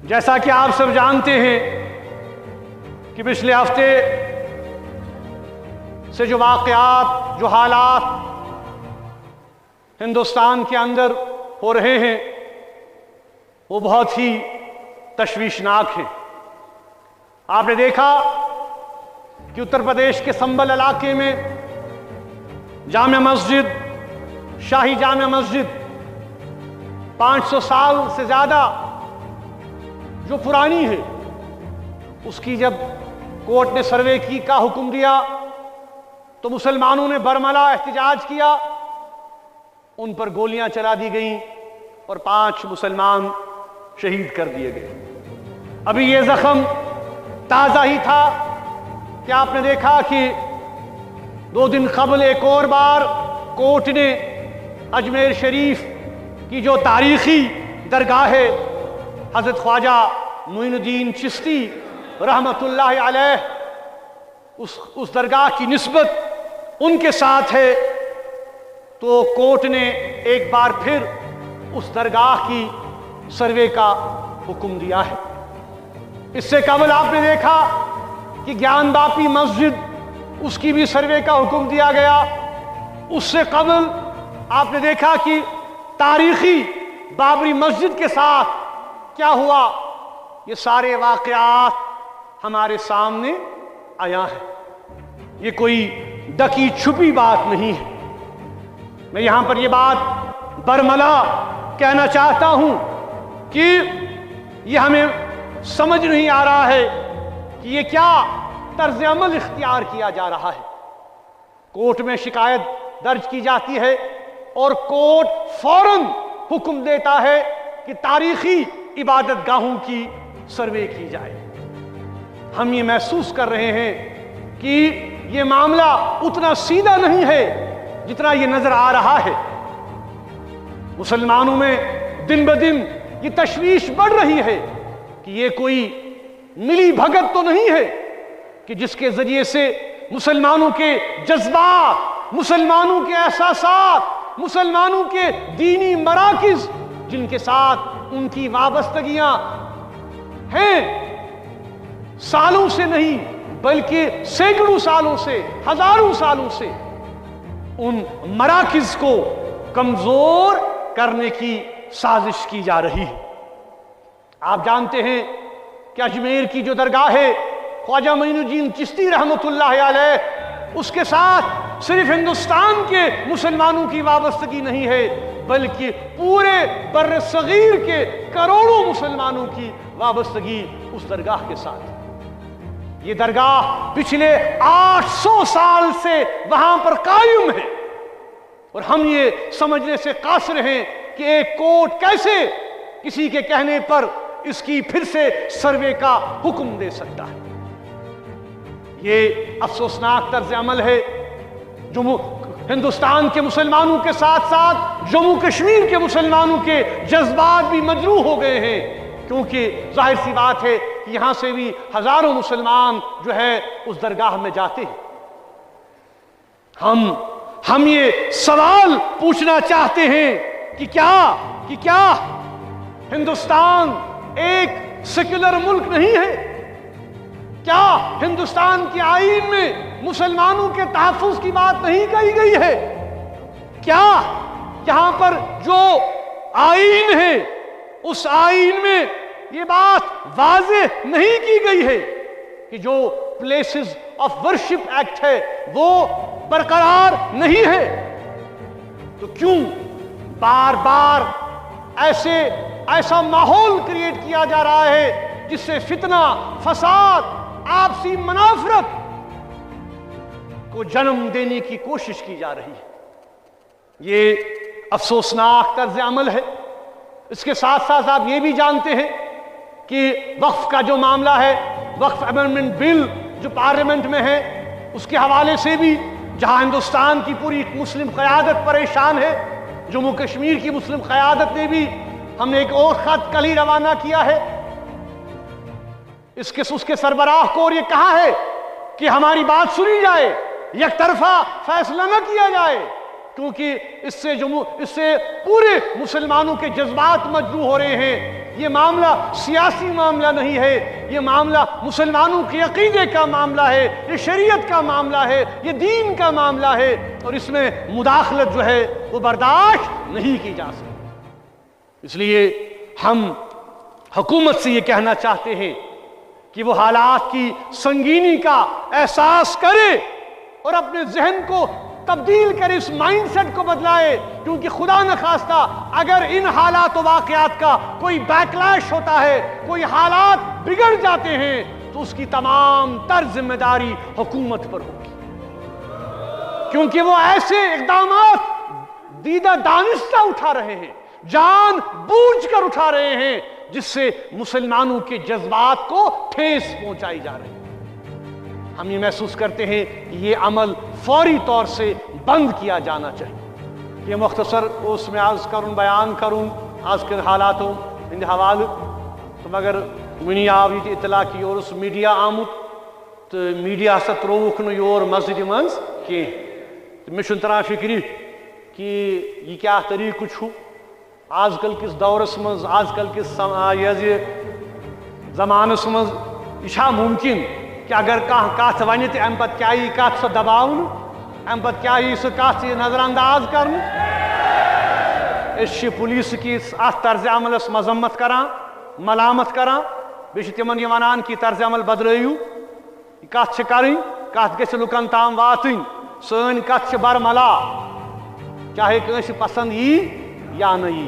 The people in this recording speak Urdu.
جیسا کہ آپ سب جانتے ہیں کہ پچھلے ہفتے سے جو واقعات، جو حالات ہندوستان کے اندر ہو رہے ہیں وہ بہت ہی تشویشناک ہیں۔ آپ نے دیکھا کہ اتر پردیش کے سنبھل علاقے میں جامع مسجد، شاہی جامع مسجد 500 سال سے زیادہ جو پرانی ہے، اس کی جب کورٹ نے سروے کی کا حکم دیا تو مسلمانوں نے برملا احتجاج کیا، ان پر گولیاں چلا دی گئیں اور 5 مسلمان شہید کر دیے گئے۔ ابھی یہ زخم تازہ ہی تھا کہ آپ نے دیکھا کہ 2 دن قبل ایک اور بار کورٹ نے اجمیر شریف کی جو تاریخی درگاہ ہے حضرت خواجہ معین الدین چشتی رحمت اللہ علیہ، اس درگاہ کی نسبت ان کے ساتھ ہے، تو کورٹ نے ایک بار پھر اس درگاہ کی سروے کا حکم دیا ہے۔ اس سے قبل آپ نے دیکھا کہ گیان باپی مسجد، اس کی بھی سروے کا حکم دیا گیا۔ اس سے قبل آپ نے دیکھا کہ تاریخی بابری مسجد کے ساتھ کیا ہوا۔ یہ سارے واقعات ہمارے سامنے آیا ہے، یہ کوئی ڈکی چھپی بات نہیں ہے۔ میں یہاں پر یہ بات برملا کہنا چاہتا ہوں کہ یہ ہمیں سمجھ نہیں آ رہا ہے کہ یہ کیا طرز عمل اختیار کیا جا رہا ہے۔ کورٹ میں شکایت درج کی جاتی ہے اور کورٹ فوراً حکم دیتا ہے کہ تاریخی عبادت گاہوں کی سروے کی جائے۔ ہم یہ محسوس کر رہے ہیں کہ یہ معاملہ اتنا سیدھا نہیں ہے جتنا یہ نظر آ رہا ہے۔ مسلمانوں میں دن بدن یہ تشویش بڑھ رہی ہے کہ یہ کوئی ملی بھگت تو نہیں ہے کہ جس کے ذریعے سے مسلمانوں کے جذبات، مسلمانوں کے احساسات، مسلمانوں کے دینی مراکز جن کے ساتھ ان کی وابستگیاں ہیں، سالوں سے نہیں بلکہ سینکڑوں سالوں سے، ہزاروں سالوں سے، ان مراکز کو کمزور کرنے کی سازش کی جا رہی ہے۔ آپ جانتے ہیں کہ اجمیر کی جو درگاہ ہے خواجہ معین الدین چشتی رحمت اللہ علیہ، اس کے ساتھ صرف ہندوستان کے مسلمانوں کی وابستگی نہیں ہے بلکہ پورے بر صغیر کے کروڑوں مسلمانوں کی وابستگی اس درگاہ کے ساتھ۔ یہ درگاہ پچھلے 800 سال سے وہاں پر قائم ہے اور ہم یہ سمجھنے سے قاصر ہیں کہ ایک کورٹ کیسے کسی کے کہنے پر اس کی پھر سے سروے کا حکم دے سکتا ہے۔ یہ افسوسناک طرز عمل ہے۔ ہندوستان کے مسلمانوں کے ساتھ ساتھ جموں کشمیر کے مسلمانوں کے جذبات بھی مجروح ہو گئے ہیں، کیونکہ ظاہر سی بات ہے کہ یہاں سے بھی ہزاروں مسلمان جو ہے اس درگاہ میں جاتے ہیں۔ ہم یہ سوال پوچھنا چاہتے ہیں کہ کیا ہندوستان ایک سیکولر ملک نہیں ہے؟ کیا ہندوستان کے آئین میں مسلمانوں کے تحفظ کی بات نہیں کہی گئی ہے؟ کیا یہاں پر جو آئین ہے اس آئین میں یہ بات واضح نہیں کی گئی ہے کہ جو پلیسز آف ورشپ ایکٹ ہے وہ برقرار نہیں ہے؟ تو کیوں بار بار ایسا ماحول کریٹ کیا جا رہا ہے جس سے فتنہ، فساد، آپسی منافرت کو جنم دینے کی کوشش کی جا رہی ہے؟ یہ افسوسناک طرز عمل ہے۔ اس کے ساتھ ساتھ آپ یہ بھی جانتے ہیں کہ وقف کا جو معاملہ ہے، وقف امینڈمنٹ بل جو پارلیمنٹ میں ہے، اس کے حوالے سے بھی جہاں ہندوستان کی پوری مسلم قیادت پریشان ہے، جموں کشمیر کی مسلم قیادت نے بھی، ہم نے ایک اور خط کل ہی روانہ کیا ہے، اس کے سربراہ کو اور یہ کہا ہے کہ ہماری بات سنی جائے، یک طرفہ فیصلہ نہ کیا جائے، کیونکہ اس سے پورے مسلمانوں کے جذبات مجروح ہو رہے ہیں۔ یہ معاملہ سیاسی معاملہ نہیں ہے، یہ معاملہ مسلمانوں کے عقیدے کا معاملہ ہے، یہ شریعت کا معاملہ ہے، یہ دین کا معاملہ ہے، اور اس میں مداخلت جو ہے وہ برداشت نہیں کی جا سکتی۔ اس لیے ہم حکومت سے یہ کہنا چاہتے ہیں کہ وہ حالات کی سنگینی کا احساس کرے اور اپنے ذہن کو تبدیل کرے، اس مائنڈ سیٹ کو بدلائے، کیونکہ خدا نخواستہ اگر ان حالات و واقعات کا کوئی بیکلیش ہوتا ہے، کوئی حالات بگڑ جاتے ہیں، تو اس کی تمام تر ذمہ داری حکومت پر ہوگی، کیونکہ وہ ایسے اقدامات دیدہ دانستہ اٹھا رہے ہیں، جان بوجھ کر اٹھا رہے ہیں، جس سے مسلمانوں کے جذبات کو ٹھیس پہنچائی جا رہی ہے۔ ہم یہ محسوس کرتے ہیں کہ یہ عمل فوری طور سے بند کیا جانا چاہیے۔ یہ مختصر اس میں عرض کروں، بیان کروں آج کے حالاتوں ہند حوالہ، تو مگر ونی آو یہ اطلاع کی اور اس میڈیا آمت تو میڈیا ہسا تروک نو یور مسجد منز کی، مے چھن تران فکری کہ یہ کیا طریقہ چھو آج کل کس دورس مز، آج کل کس زمانس مز، یہ ممکن کہ اگر کت ون تو ام پتہ کیا یی کت سو دباؤن، ام پتہ کیا یی سو کت نظر انداز کرن۔ اس پولیس کس ات طرز عملس مذمت کران، ملامت کران، بیش تمن یہ ونان کہ طرز عمل بدلائیو، کت کریں، کت گژھِ لکن تام واتن، سن کت برملا، چاہے کنس پسند یی یا نہ یی۔